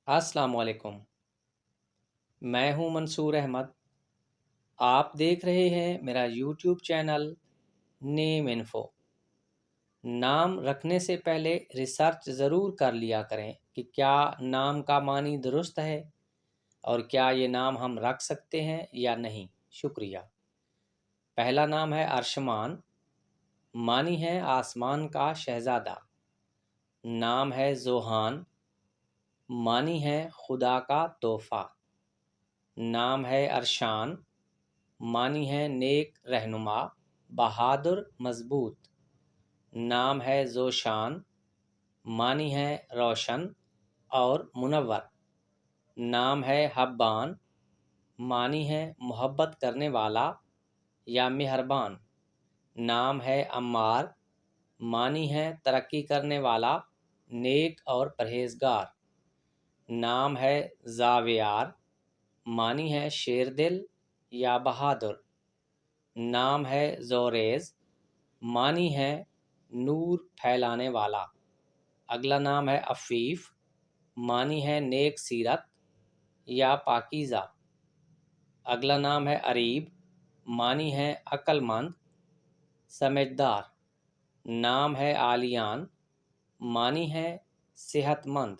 السلام علیکم، میں ہوں منصور احمد۔ آپ دیکھ رہے ہیں میرا یوٹیوب چینل نیم انفو۔ نام رکھنے سے پہلے ریسرچ ضرور کر لیا کریں کہ کیا نام کا معنی درست ہے اور کیا یہ نام ہم رکھ سکتے ہیں یا نہیں۔ شکریہ۔ پہلا نام ہے ارشمان، معنی ہے آسمان کا شہزادہ۔ نام ہے ذوحان، معنی ہے خدا کا تحفہ۔ نام ہے ارشان، معنی ہے نیک رہنما، بہادر، مضبوط۔ نام ہے ذوشان، معنی ہے روشن اور منور۔ نام ہے حبان، معنی ہے محبت کرنے والا یا مہربان۔ نام ہے عمار، معنی ہے ترقی کرنے والا، نیک اور پرہیزگار۔ نام ہے زاویار، معنی ہے شیر دل یا بہادر۔ نام ہے زوریز، معنی ہے نور پھیلانے والا۔ اگلا نام ہے عفیف، معنی ہے نیک سیرت یا پاکیزہ۔ اگلا نام ہے اریب، معنی ہے عقل مند، سمجھدار۔ نام ہے عالیان، معنی ہے صحت مند۔